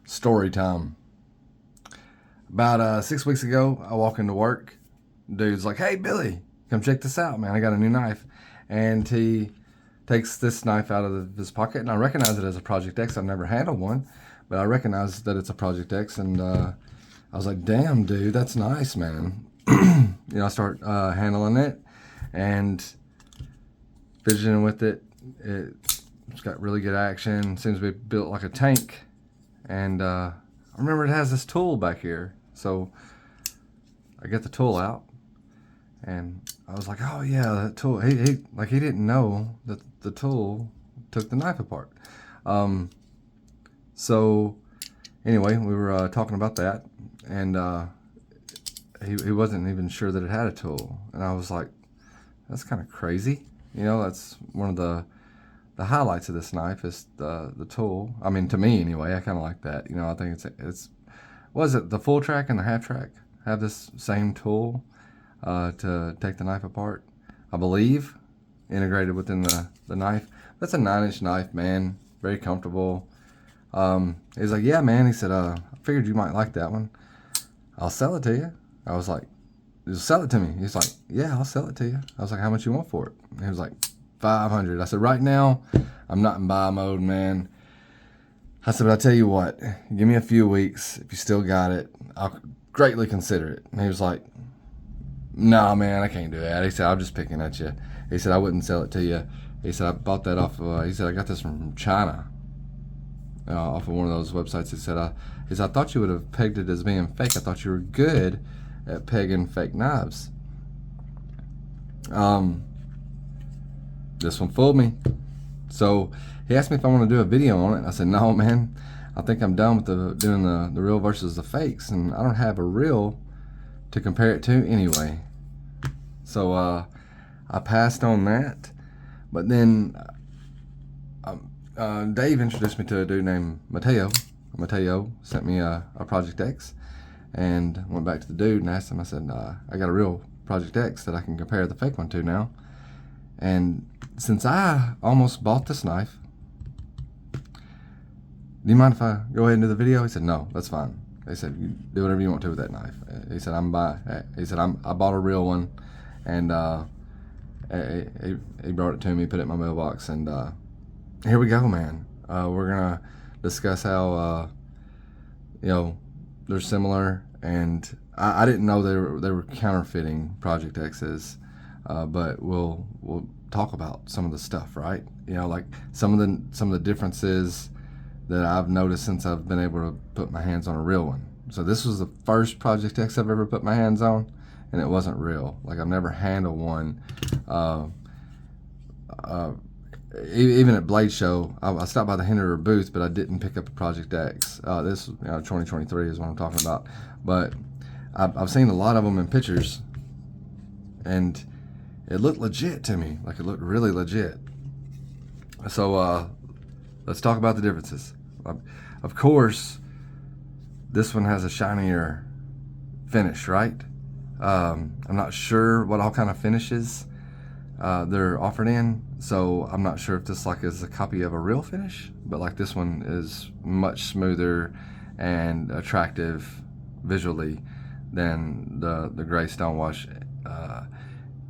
Story time. About 6 weeks ago, I walk into work. Dude's like, "Hey, Billy, come check this out, man. I got a new knife." And he takes this knife out of his pocket, and I recognize it as a Project X. I've never handled one, but I recognize that it's a Project X. And I was like, "Damn, dude, that's nice, man." I start handling it and fidgeting with it. It's got really good action. Seems to be built like a tank. And I remember it has this tool back here. So I get the tool out, and I was like, "Oh yeah, that tool." He didn't know that the tool took the knife apart. So anyway, we were talking about that, and he wasn't even sure that it had a tool, and I was like, "That's kind of crazy." That's one of the highlights of this knife is the tool. I mean, to me anyway, I kind of like that. I think it's was it the full track and the half track have this same tool to take the knife apart, I believe, integrated within the knife. That's a 9-inch knife, man. Very comfortable. He's like, "Yeah, man." He said, "I figured you might like that one. I'll sell it to you." I was like, "Just sell it to me." He's like, "Yeah, I'll sell it to you." I was like, "How much you want for it?" He was like, $500. I said, "Right now, I'm not in buy mode, man." I said, "But I'll tell you what, give me a few weeks. If you still got it, I'll greatly consider it." And he was like, "Nah, man, I can't do that." He said, "I'm just picking at you." He said, "I wouldn't sell it to you." He said, "I bought that off of," he said, "I got this from China, off of one of those websites." He said, "I thought you would have pegged it as being fake. I thought you were good at pegging fake knives." This one fooled me. So he asked me if I want to do a video on it, and I said, "No, man. I think I'm done with doing the real versus the fakes, and I don't have a real to compare it to anyway." So I passed on that. But then Dave introduced me to a dude named Mateo. Mateo sent me a Project X, and went back to the dude and asked him. I said, "I got a real Project X that I can compare the fake one to now." And since I almost bought this knife, do you mind if I go ahead and do the video? He said, "No, that's fine." They said, "You do whatever you want to with that knife." He said, I bought a real one, and he brought it to me, put it in my mailbox, and here we go, man. We're gonna discuss how they're similar, and I didn't know they were counterfeiting Project X's, but we'll talk about some of the stuff, right? Like some of the differences that I've noticed since I've been able to put my hands on a real one. So this was the first Project X I've ever put my hands on, and it wasn't real. Like I've never handled one. Even at Blade Show, I stopped by the Hinder booth, but I didn't pick up a Project X. This 2023 is what I'm talking about. But I've seen a lot of them in pictures, and it looked legit to me. Like it looked really legit. So let's talk about the differences. Of course, this one has a shinier finish, right? I'm not sure what all kind of finishes they're offered in, so I'm not sure if this is a copy of a real finish, but like this one is much smoother and attractive visually than the gray stonewash,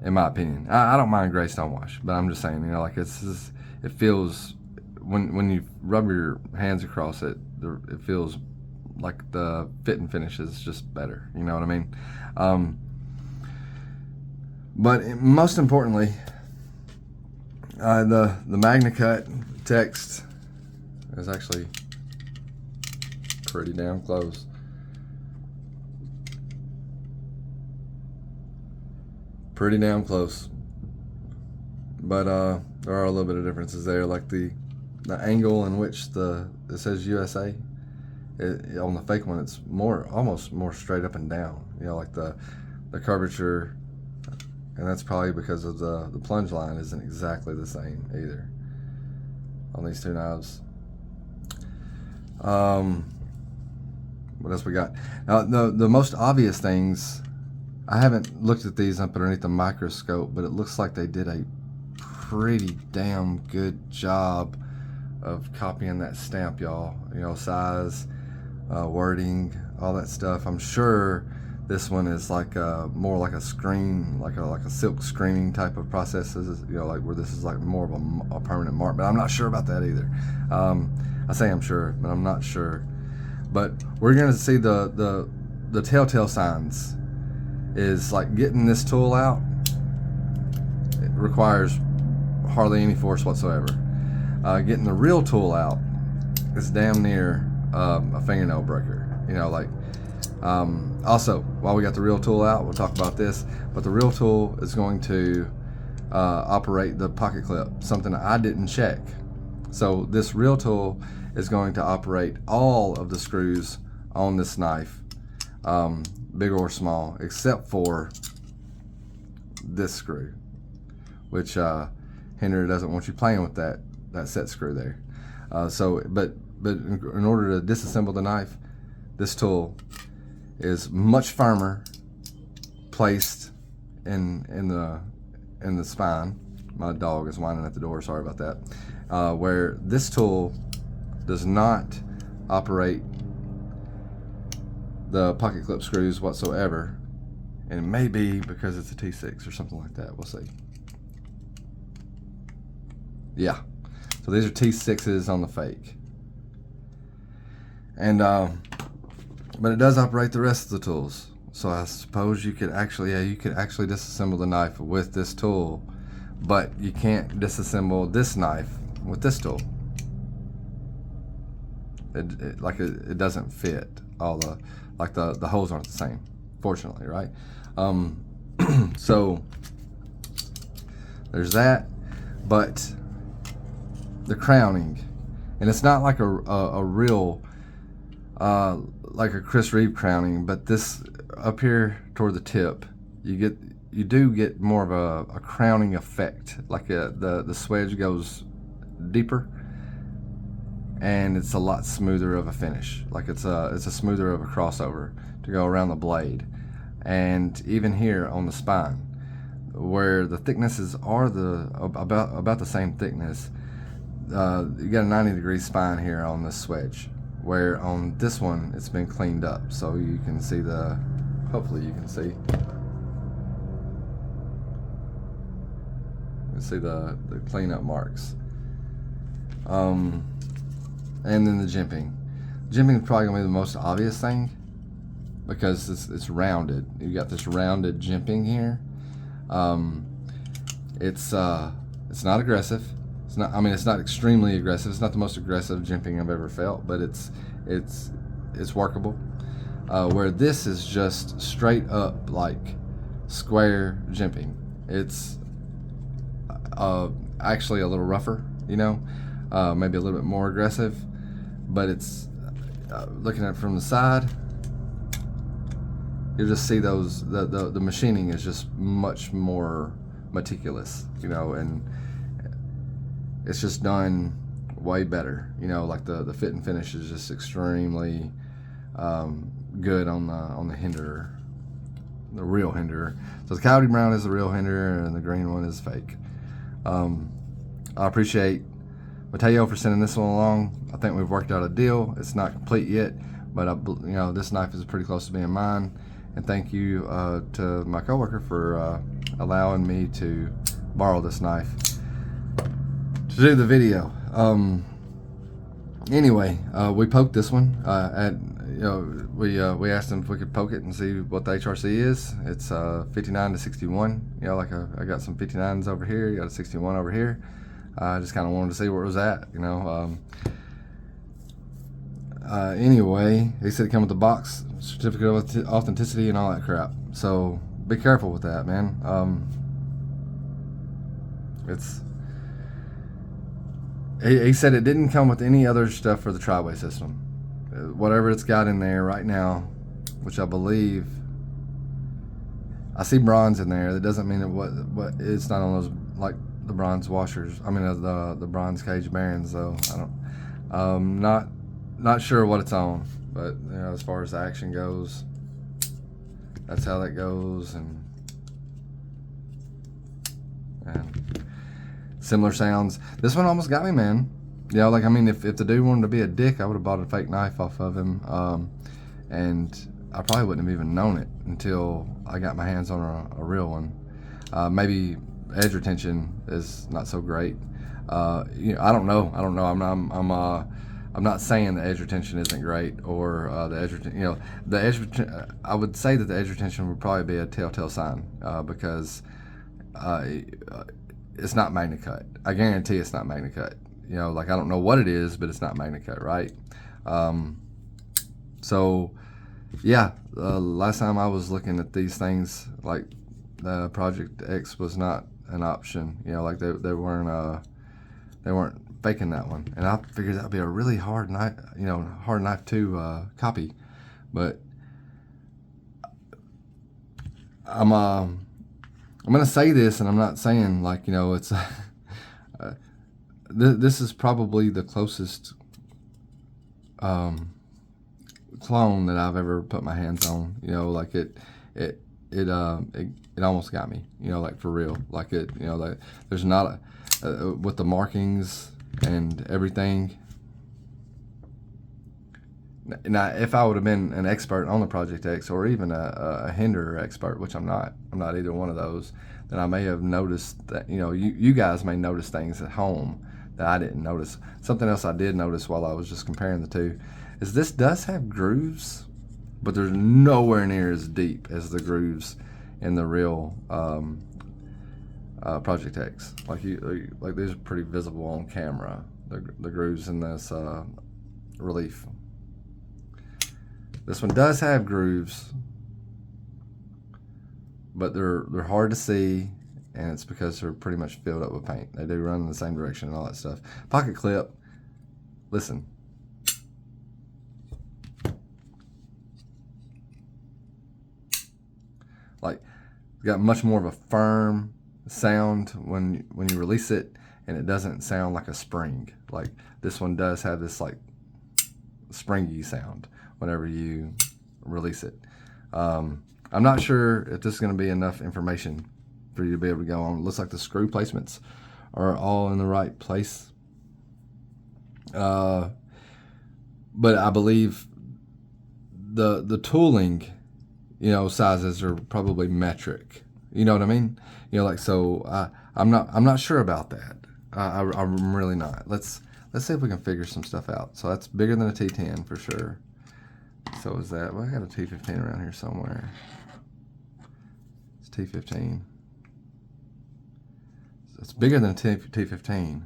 in my opinion. I don't mind gray stonewash, but I'm just saying, it feels, when you rub your hands across it, it feels like the fit and finish is just better. You know what I mean? But most importantly, the MagnaCut text is actually pretty damn close. Pretty damn close. But there are a little bit of differences there, like the angle in which it says USA. On the fake one, it's almost more straight up and down. Like the curvature, and that's probably because of the plunge line isn't exactly the same either on these two knives. What else we got? Now, the most obvious things, I haven't looked at these up underneath the microscope, but it looks like they did a pretty damn good job of copying that stamp, y'all. Size, wording, all that stuff. I'm sure this one is like more like a screen, like a silk screening type of process, like where this is like more of a permanent mark. But I'm not sure about that either. I say I'm sure, but I'm not sure. But we're gonna see the telltale signs is like getting this tool out. It requires hardly any force whatsoever. Getting the real tool out is damn near a fingernail breaker. Also, while we got the real tool out, we'll talk about this, but the real tool is going to operate the pocket clip, something I didn't check. So this real tool is going to operate all of the screws on this knife, big or small, except for this screw, which Hinder doesn't want you playing with that set screw there. But in order to disassemble the knife, this tool is much firmer placed in the spine. My dog is whining at the door, sorry about that. Where this tool does not operate the pocket clip screws whatsoever, and it may be because it's a T6 or something like that. We'll see. Yeah, so these are T6s on the fake, and but it does operate the rest of the tools. So I suppose you could actually disassemble the knife with this tool, but you can't disassemble this knife with this tool. It doesn't fit. All the holes aren't the same, fortunately, right? So there's that, but the crowning, and it's not like a real like a Chris Reeve crowning, but this up here toward the tip, you do get more of a crowning effect. Like the swedge goes deeper, and it's a lot smoother of a finish. Like it's a smoother of a crossover to go around the blade, and even here on the spine, where the thicknesses are about the same thickness. You got a 90-degree spine here on this swedge, where on this one it's been cleaned up, so you can see hopefully you can see the cleanup marks. And then the jimping. Jimping is probably gonna be the most obvious thing because it's rounded. You got this rounded jimping here. It's not aggressive. It's not extremely aggressive. It's not the most aggressive jimping I've ever felt, but it's workable. Where this is just straight up like square jimping. It's actually a little rougher, maybe a little bit more aggressive, but it's looking at it from the side, you'll just see the machining is just much more meticulous, and it's just done way better. Like the fit and finish is just extremely good on the Hinder, the real Hinder. So the Coyote Brown is the real Hinder, and the green one is fake. I appreciate Mateo for sending this one along. I think we've worked out a deal. It's not complete yet, but this knife is pretty close to being mine. And thank you to my coworker for allowing me to borrow this knife to do the video. Anyway, we poked this one we asked him if we could poke it and see what the HRC is. It's 59 to 61. I got some 59s over here, you got a 61 over here. I just kind of wanted to see where it was at, anyway, he said it come with the box, certificate of authenticity and all that crap. So be careful with that, man. He said it didn't come with any other stuff for the tri-way system. Whatever it's got in there right now, which I believe, I see bronze in there. That doesn't mean what it's not on those, like the bronze washers. The bronze cage bearings, though. Not sure what it's on, but as far as the action goes, that's how that goes, and similar sounds. This one almost got me, man. Yeah, like, I mean, if the dude wanted to be a dick, I would have bought a fake knife off of him, and I probably wouldn't have even known it until I got my hands on a real one. Maybe edge retention is not so great. I don't know. I'm not saying the edge retention isn't great, or the edge retention. The edge. I would say that the edge retention would probably be a telltale sign, because uh, it's not MagnaCut. I guarantee it's not MagnaCut. Like, I don't know what it is, but it's not MagnaCut, right? So yeah, last time I was looking at these things, like, the Project X was not an option. Like, they weren't faking that one, and I figured that would be a really hard knife, to copy. But I'm gonna say this, and I'm not saying, like, it's this is probably the closest clone that I've ever put my hands on. Like, it almost got me. Like, for real. Like, like, there's not with the markings and everything. Now, if I would have been an expert on the Project X, or even a Hinder expert, which I'm not either one of those, then I may have noticed that, you guys may notice things at home that I didn't notice. Something else I did notice while I was just comparing the two is this does have grooves, but they're nowhere near as deep as the grooves in the real Project X. Like, these are pretty visible on camera. The grooves in this relief. This one does have grooves, but they're hard to see, and it's because they're pretty much filled up with paint. They do run in the same direction and all that stuff. Pocket clip. Listen. Like, got much more of a firm sound when you release it, and it doesn't sound like a spring. Like, this one does have this, like, springy sound whenever you release it. I'm not sure if this is going to be enough information for you to be able to go on. It looks like the screw placements are all in the right place. But I believe the tooling, sizes are probably metric. You know what I mean? Like, so I'm not sure about that. I'm really not. Let's see if we can figure some stuff out. So that's bigger than a T10 for sure. So is that? Well, I got a T15 around here somewhere. It's T15. It's bigger than a T15.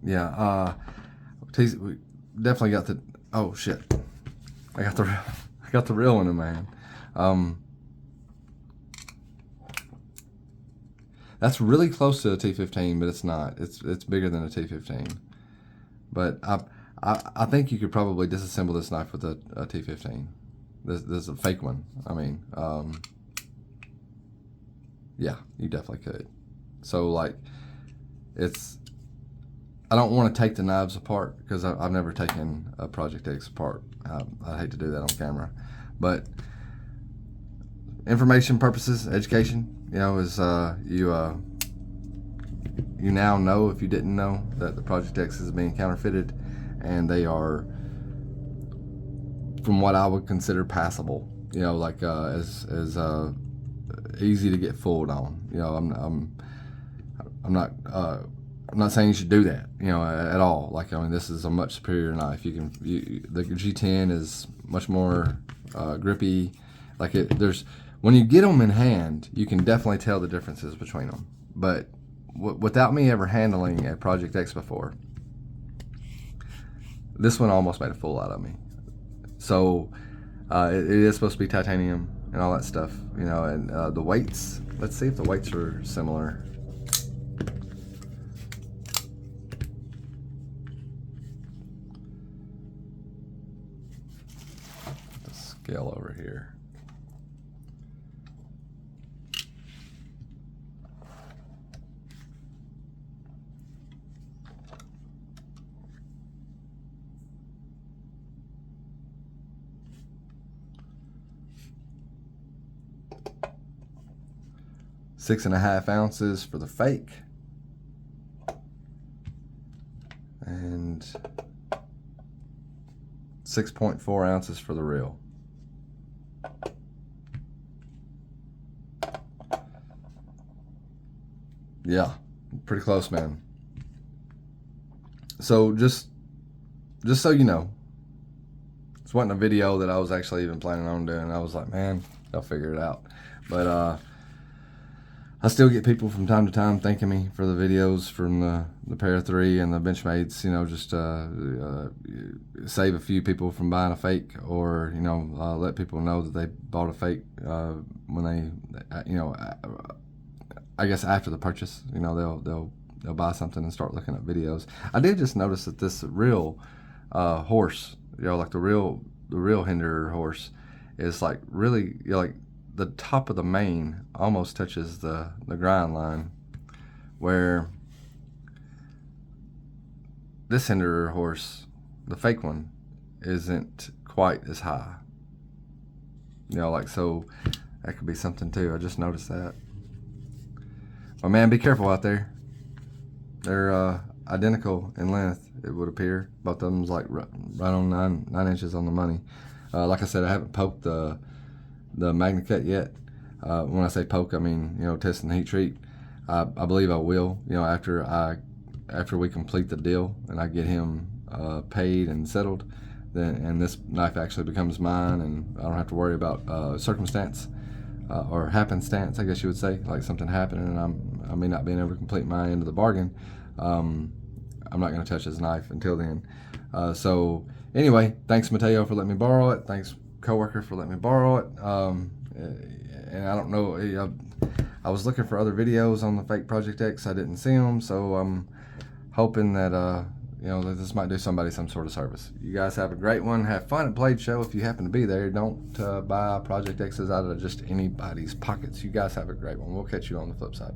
Yeah. We definitely got the. Oh shit! I got the real one in my hand. That's really close to a T15, but it's not. It's bigger than a T15. But I think you could probably disassemble this knife with a T15. This is a fake one. I mean, yeah, you definitely could. So, like, I don't want to take the knives apart, because I've never taken a Project X apart. I hate to do that on camera, but information purposes, education, is you now know, if you didn't know, that the Project X is being counterfeited, and they are, from what I would consider, passable. Like, as easy to get fooled on. I'm not saying you should do that, at all. Like, I mean, this is a much superior knife. The G10 is much more grippy. Like, when you get them in hand, you can definitely tell the differences between them. But without me ever handling a Project X before, this one almost made a fool out of me. So it is supposed to be titanium and all that stuff, and the weights. Let's see if the weights are similar. The scale over here. .5 ounces for the fake, 6.4 ounces for the real. Yeah, pretty close, man. So just so you know, this wasn't a video that I was actually even planning on doing. I was like, man, I'll figure it out. But I still get people from time to time thanking me for the videos from the Pair 3 and the Benchmates, you know, just save a few people from buying a fake, or, you know, let people know that they bought a fake when they, you know, I guess after the purchase, you know, they'll buy something and start looking at videos. I did just notice that this real horse, you know, like the real Hinder horse, is like really, you know, like the top of the mane almost touches the grind line, where this Hinder horse, the fake one, isn't quite as high. You know, like, so that could be something too. I just noticed that. But man, be careful out there. They're identical in length, it would appear. Both of them's like right on 9 inches on the money. Like I said, I haven't poked the Magna Cut yet. When I say poke, I mean, you know, testing the heat treat. I believe I will, you know, after we complete the deal and I get him paid and settled, then, and this knife actually becomes mine, and I don't have to worry about circumstance or happenstance, I guess you would say, like something happening and I may not being able to complete my end of the bargain. I'm not going to touch his knife until then. So anyway, thanks Mateo for letting me borrow it. Thanks coworker for letting me borrow it. And I don't know, I was looking for other videos on the fake Project X. I didn't see them, so I'm hoping that you know, that this might do somebody some sort of service. You guys have a great one. Have fun at Blade Show if you happen to be there. Don't buy Project X's out of just anybody's pockets. You guys have a great one. We'll catch you on the flip side.